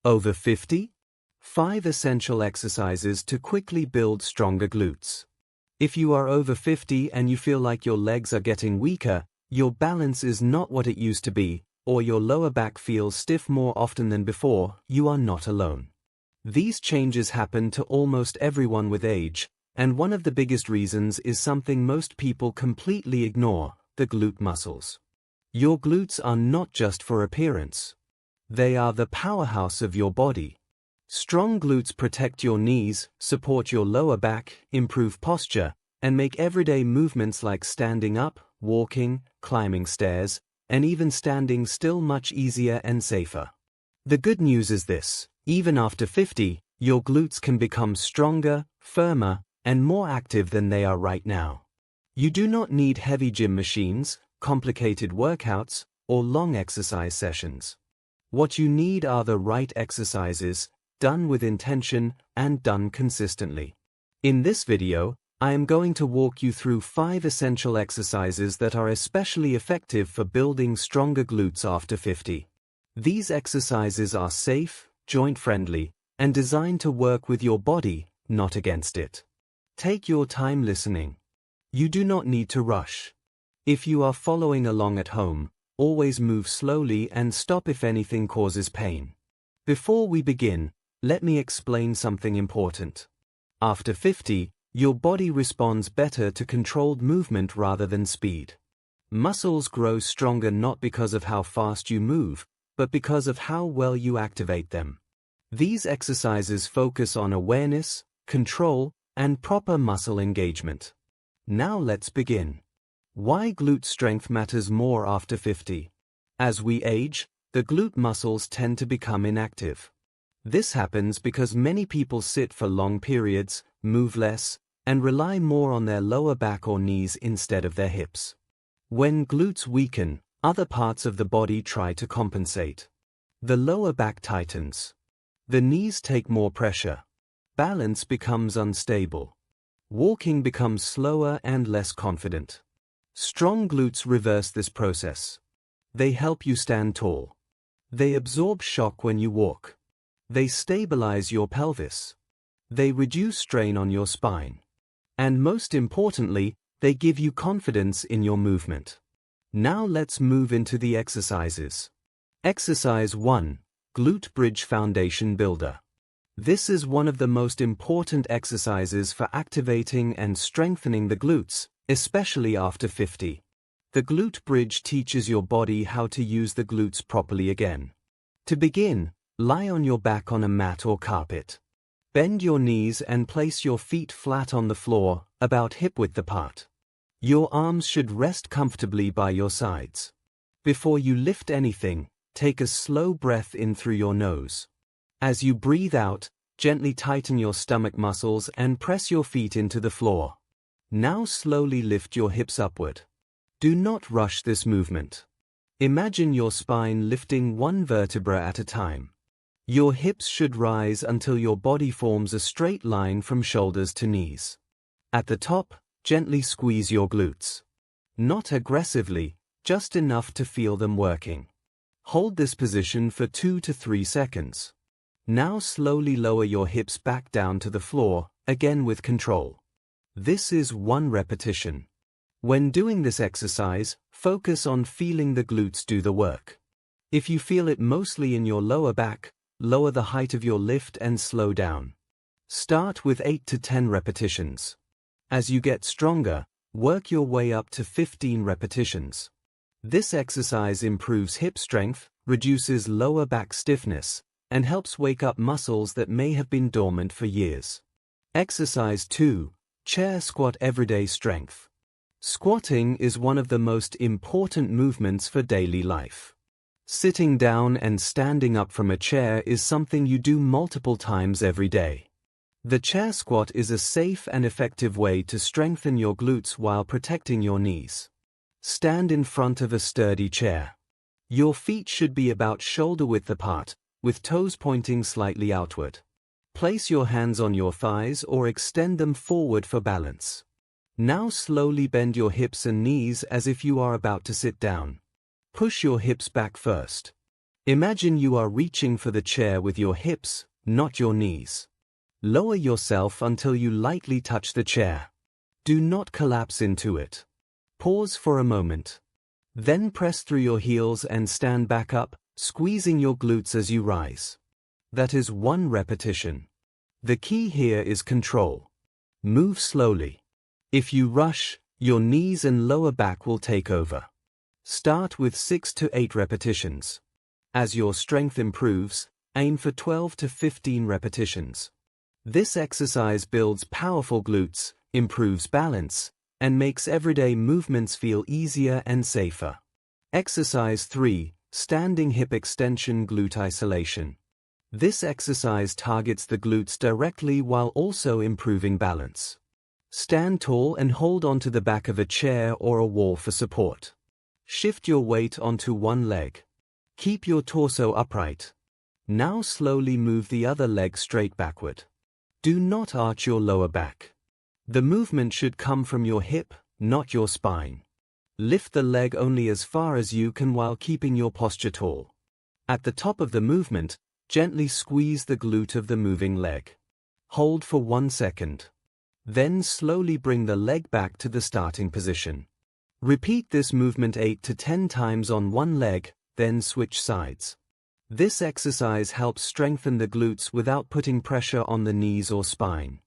Over 50? 5 essential exercises to quickly build stronger glutes. If you are over 50 and you feel like your legs are getting weaker, your balance is not what it used to be, or your lower back feels stiff more often than before, you are not alone. These changes happen to almost everyone with age, and one of the biggest reasons is something most people completely ignore: the glute muscles. Your glutes are not just for appearance. They are the powerhouse of your body. Strong glutes protect your knees, support your lower back, improve posture, and make everyday movements like standing up, walking, climbing stairs, and even standing still much easier and safer. The good news is this: even after 50, your glutes can become stronger, firmer, and more active than they are right now. You do not need heavy gym machines, complicated workouts, or long exercise sessions. What you need are the right exercises, done with intention and done consistently. In this video, I am going to walk you through 5 essential exercises that are especially effective for building stronger glutes after 50. These exercises are safe, joint-friendly, and designed to work with your body, not against it. Take your time listening. You do not need to rush. If you are following along at home, always move slowly and stop if anything causes pain. Before we begin, let me explain something important. After 50, your body responds better to controlled movement rather than speed. Muscles grow stronger not because of how fast you move, but because of how well you activate them. These exercises focus on awareness, control, and proper muscle engagement. Now let's begin. Why glute strength matters more after 50. As we age, the glute muscles tend to become inactive. This happens because many people sit for long periods, move less, and rely more on their lower back or knees instead of their hips. When glutes weaken, other parts of the body try to compensate. The lower back tightens. The knees take more pressure. Balance becomes unstable. Walking becomes slower and less confident. Strong glutes reverse this process. They help you stand tall. They absorb shock when you walk. They stabilize your pelvis. They reduce strain on your spine. And most importantly, they give you confidence in your movement. Now let's move into the exercises. Exercise 1. Glute Bridge Foundation Builder. This is one of the most important exercises for activating and strengthening the glutes, especially after 50. The glute bridge teaches your body how to use the glutes properly again. To begin, lie on your back on a mat or carpet. Bend your knees and place your feet flat on the floor, about hip-width apart. Your arms should rest comfortably by your sides. Before you lift anything, take a slow breath in through your nose. As you breathe out, gently tighten your stomach muscles and press your feet into the floor. Now slowly lift your hips upward. Do not rush this movement. Imagine your spine lifting one vertebra at a time. Your hips should rise until your body forms a straight line from shoulders to knees. At the top, gently squeeze your glutes. Not aggressively, just enough to feel them working. Hold this position for 2 to 3 seconds. Now slowly lower your hips back down to the floor, again with control. This is 1 repetition. When doing this exercise, focus on feeling the glutes do the work. If you feel it mostly in your lower back, lower the height of your lift and slow down. Start with 8 to 10 repetitions. As you get stronger, work your way up to 15 repetitions. This exercise improves hip strength, reduces lower back stiffness, and helps wake up muscles that may have been dormant for years. Exercise 2. Chair Squat Everyday Strength. Squatting is one of the most important movements for daily life. Sitting down and standing up from a chair is something you do multiple times every day. The chair squat is a safe and effective way to strengthen your glutes while protecting your knees. Stand in front of a sturdy chair. Your feet should be about shoulder width apart, with toes pointing slightly outward. Place your hands on your thighs or extend them forward for balance. Now slowly bend your hips and knees as if you are about to sit down. Push your hips back first. Imagine you are reaching for the chair with your hips, not your knees. Lower yourself until you lightly touch the chair. Do not collapse into it. Pause for a moment. Then press through your heels and stand back up, squeezing your glutes as you rise. That is 1 repetition. The key here is control. Move slowly. If you rush, your knees and lower back will take over. Start with 6 to 8 repetitions. As your strength improves, aim for 12 to 15 repetitions. This exercise builds powerful glutes, improves balance, and makes everyday movements feel easier and safer. Exercise 3, Standing Hip Extension Glute Isolation. This exercise targets the glutes directly while also improving balance. Stand tall and hold onto the back of a chair or a wall for support. Shift your weight onto one leg. Keep your torso upright. Now slowly move the other leg straight backward. Do not arch your lower back. The movement should come from your hip, not your spine. Lift the leg only as far as you can while keeping your posture tall. At the top of the movement, gently squeeze the glute of the moving leg. Hold for 1 second. Then slowly bring the leg back to the starting position. Repeat this movement 8 to 10 times on one leg, then switch sides. This exercise helps strengthen the glutes without putting pressure on the knees or spine.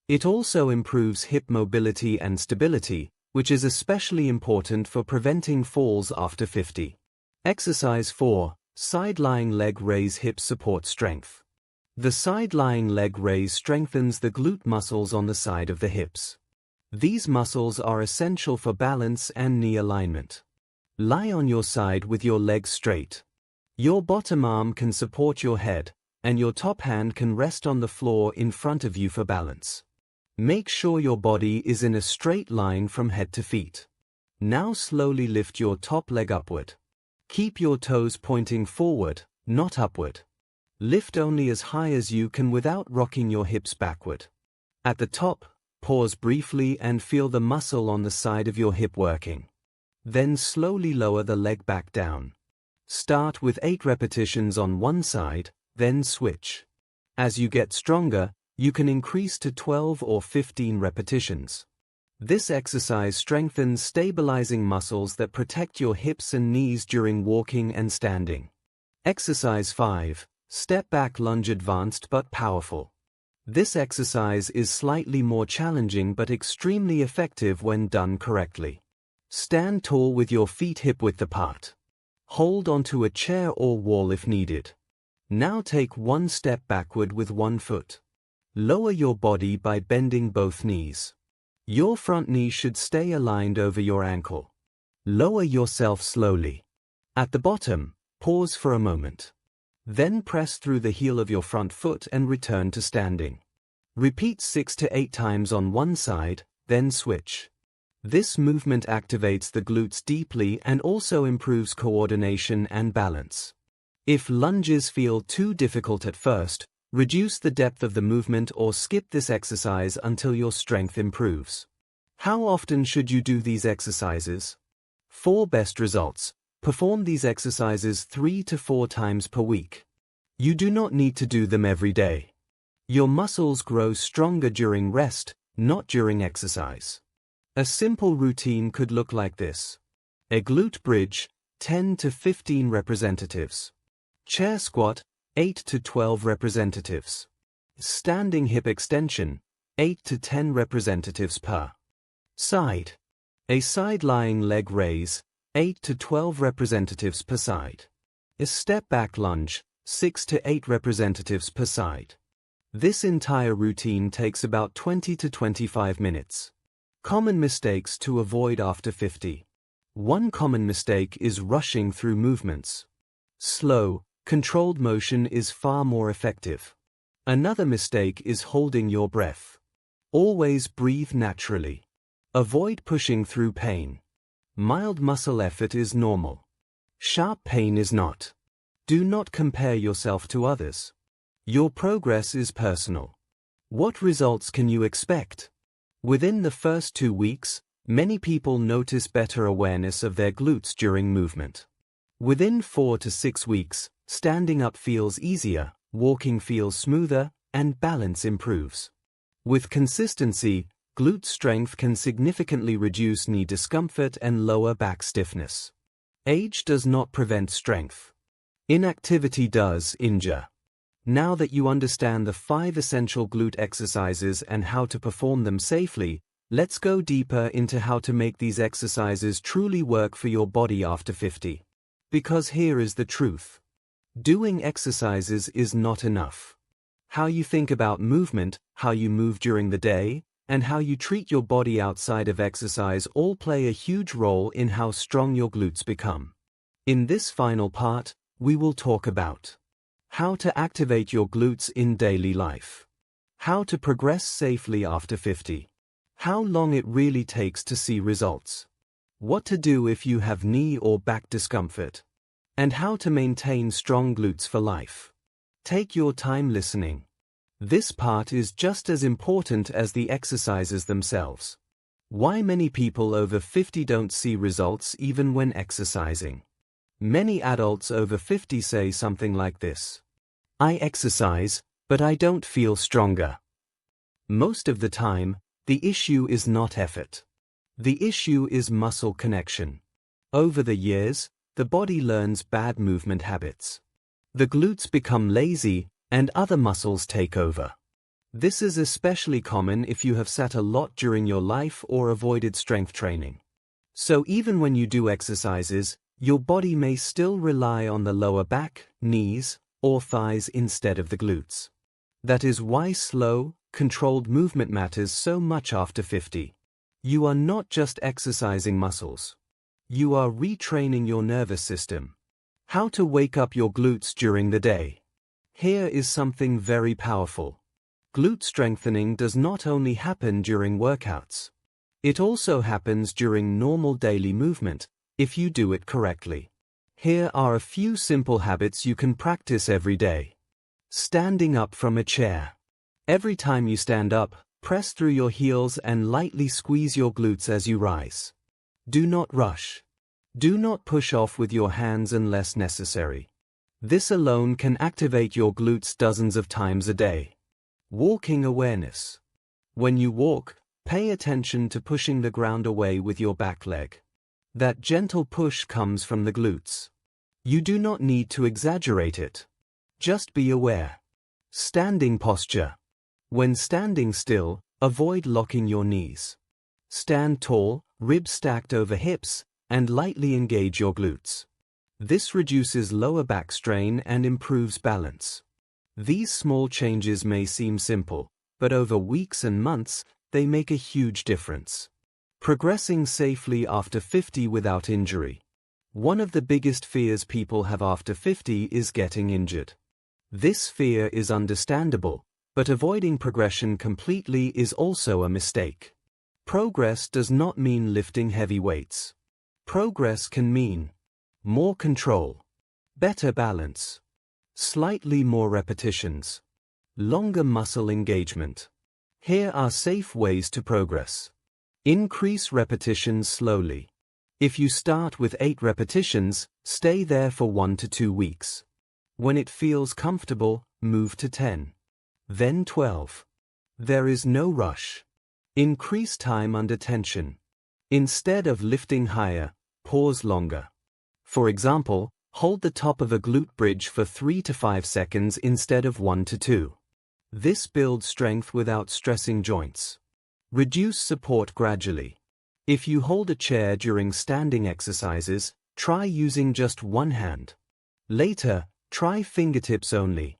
It also improves hip mobility and stability, which is especially important for preventing falls after 50. Exercise 4, Side-lying leg raise hip support strength. The side-lying leg raise strengthens the glute muscles on the side of the hips. These muscles are essential for balance and knee alignment. Lie on your side with your legs straight. Your bottom arm can support your head, and your top hand can rest on the floor in front of you for balance. Make sure your body is in a straight line from head to feet. Now slowly lift your top leg upward. Keep your toes pointing forward, not upward. Lift only as high as you can without rocking your hips backward. At the top, pause briefly and feel the muscle on the side of your hip working. Then slowly lower the leg back down. Start with 8 repetitions on one side, then switch. As you get stronger, you can increase to 12 or 15 repetitions. This exercise strengthens stabilizing muscles that protect your hips and knees during walking and standing. Exercise 5, Step Back Lunge Advanced but Powerful. This exercise is slightly more challenging but extremely effective when done correctly. Stand tall with your feet hip-width apart. Hold onto a chair or wall if needed. Now take 1 step backward with 1 foot. Lower your body by bending both knees. Your front knee should stay aligned over your ankle. Lower yourself slowly. At the bottom, pause for a moment. Then press through the heel of your front foot and return to standing. Repeat 6 to 8 times on one side, then switch. This movement activates the glutes deeply and also improves coordination and balance. If lunges feel too difficult at first, reduce the depth of the movement or skip this exercise until your strength improves. How often should you do these exercises? For best results, perform these exercises 3 to 4 times per week. You do not need to do them every day. Your muscles grow stronger during rest, not during exercise. A simple routine could look like this. A glute bridge, 10 to 15 representatives. Chair squat, 8 to 12 representatives. Standing hip extension, 8 to 10 representatives per side. A side-lying leg raise, 8 to 12 representatives per side. A step-back lunge, 6 to 8 representatives per side. This entire routine takes about 20 to 25 minutes. Common mistakes to avoid after 50. One common mistake is rushing through movements. Slow, controlled motion is far more effective. Another mistake is holding your breath. Always breathe naturally. Avoid pushing through pain. Mild muscle effort is normal. Sharp pain is not. Do not compare yourself to others. Your progress is personal. What results can you expect? Within the first 2 weeks, many people notice better awareness of their glutes during movement. Within 4 to 6 weeks, Standing up feels easier, walking feels smoother, and balance improves. With consistency, glute strength can significantly reduce knee discomfort and lower back stiffness. Age does not prevent strength. Inactivity does injure. Now that you understand the 5 essential glute exercises and how to perform them safely, let's go deeper into how to make these exercises truly work for your body after 50. Because here is the truth. Doing exercises is not enough. How you think about movement, how you move during the day, and how you treat your body outside of exercise all play a huge role in how strong your glutes become. In this final part, we will talk about how to activate your glutes in daily life, how to progress safely after 50, how long it really takes to see results, what to do if you have knee or back discomfort, and how to maintain strong glutes for life. Take your time listening. This part is just as important as the exercises themselves. Why many people over 50 don't see results even when exercising. Many adults over 50 say something like this: I exercise, but I don't feel stronger. Most of the time, the issue is not effort. The issue is muscle connection. Over the years, the body learns bad movement habits. The glutes become lazy, and other muscles take over. This is especially common if you have sat a lot during your life or avoided strength training. So even when you do exercises, your body may still rely on the lower back, knees, or thighs instead of the glutes. That is why slow, controlled movement matters so much after 50. You are not just exercising muscles. You are retraining your nervous system. How to wake up your glutes during the day. Here is something very powerful. Glute strengthening does not only happen during workouts. It also happens during normal daily movement, if you do it correctly. Here are a few simple habits you can practice every day. Standing up from a chair. Every time you stand up, press through your heels and lightly squeeze your glutes as you rise. Do not rush. Do not push off with your hands unless necessary. This alone can activate your glutes dozens of times a day. Walking awareness. When you walk, pay attention to pushing the ground away with your back leg. That gentle push comes from the glutes. You do not need to exaggerate it. Just be aware. Standing posture. When standing still, avoid locking your knees. Stand tall, ribs stacked over hips, and lightly engage your glutes. This reduces lower back strain and improves balance. These small changes may seem simple, but over weeks and months, they make a huge difference. Progressing safely after 50 without injury. One of the biggest fears people have after 50 is getting injured. This fear is understandable, but avoiding progression completely is also a mistake. Progress does not mean lifting heavy weights. Progress can mean more control, better balance, slightly more repetitions, longer muscle engagement. Here are safe ways to progress. Increase repetitions slowly. If you start with 8 repetitions, stay there for 1 to 2 weeks. When it feels comfortable, move to 10. Then 12. There is no rush. Increase time under tension. Instead of lifting higher, pause longer. For example, hold the top of a glute bridge for 3 to 5 seconds instead of 1 to 2. This builds strength without stressing joints. Reduce support gradually. If you hold a chair during standing exercises, try using just one hand. Later, try fingertips only.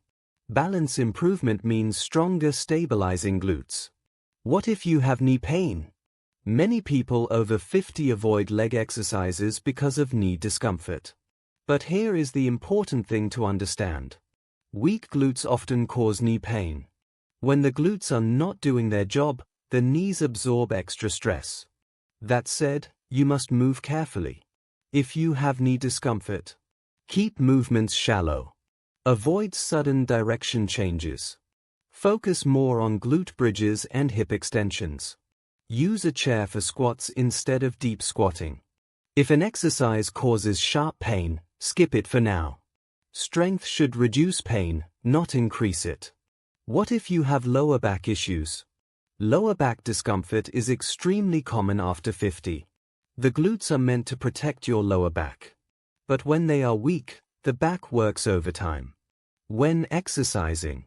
Balance improvement means stronger stabilizing glutes. What if you have knee pain? Many people over 50 avoid leg exercises because of knee discomfort. But here is the important thing to understand. Weak glutes often cause knee pain. When the glutes are not doing their job, the knees absorb extra stress. That said, you must move carefully. If you have knee discomfort, keep movements shallow. Avoid sudden direction changes. Focus more on glute bridges and hip extensions. Use a chair for squats instead of deep squatting. If an exercise causes sharp pain, skip it for now. Strength should reduce pain, not increase it. What if you have lower back issues? Lower back discomfort is extremely common after 50. The glutes are meant to protect your lower back. But when they are weak, the back works overtime. When exercising,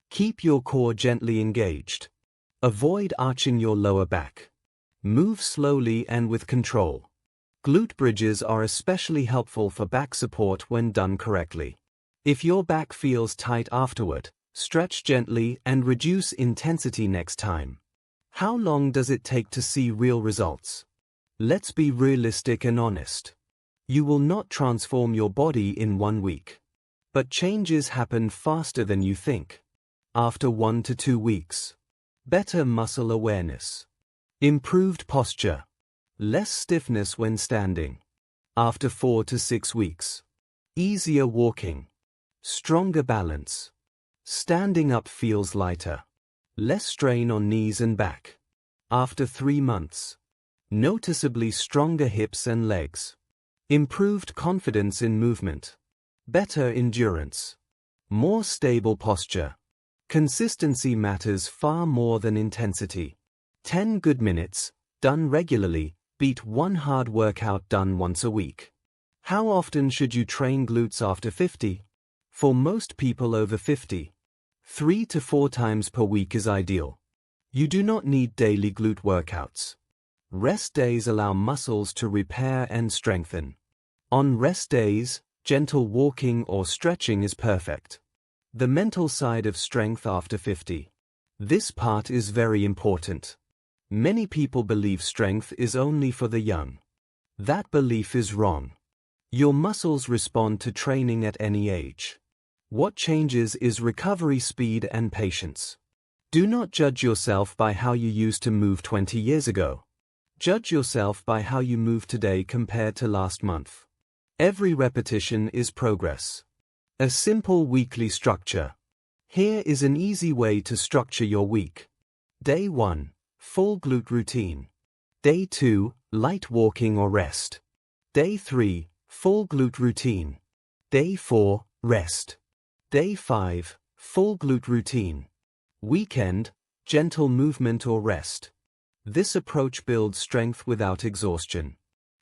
keep your core gently engaged. Avoid arching your lower back. Move slowly and with control. Glute bridges are especially helpful for back support when done correctly. If your back feels tight afterward, stretch gently and reduce intensity next time. How long does it take to see real results? Let's be realistic and honest. You will not transform your body in 1 week. But changes happen faster than you think. After 1 to 2 weeks. Better muscle awareness. Improved posture. Less stiffness when standing. After 4 to 6 weeks. Easier walking. Stronger balance. Standing up feels lighter. Less strain on knees and back. After 3 months. Noticeably stronger hips and legs. Improved confidence in movement. Better endurance. More stable posture. Consistency matters far more than intensity. 10 good minutes, done regularly, beat 1 hard workout done once a week. How often should you train glutes after 50? For most people over 50, 3 to 4 times per week is ideal. You do not need daily glute workouts. Rest days allow muscles to repair and strengthen. On rest days, gentle walking or stretching is perfect. The mental side of strength after 50. This part is very important. Many people believe strength is only for the young. That belief is wrong. Your muscles respond to training at any age. What changes is recovery speed and patience. Do not judge yourself by how you used to move 20 years ago. Judge yourself by how you move today compared to last month. Every repetition is progress. A simple weekly structure. Here is an easy way to structure your week. Day 1. Full glute routine. Day 2. Light walking or rest. Day 3. Full glute routine. Day 4. Rest. Day 5. Full glute routine. Weekend, gentle movement or rest. This approach builds strength without exhaustion.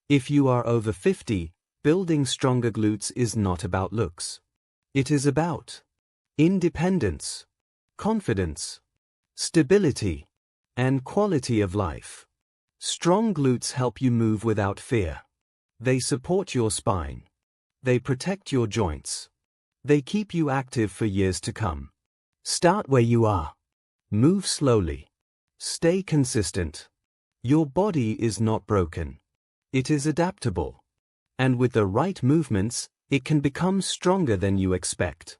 If you are over 50, building stronger glutes is not about looks. It is about independence, confidence, stability, and quality of life. Strong glutes help you move without fear. They support your spine. They protect your joints. They keep you active for years to come. Start where you are. Move slowly. Stay consistent. Your body is not broken. It is adaptable. And with the right movements, it can become stronger than you expect.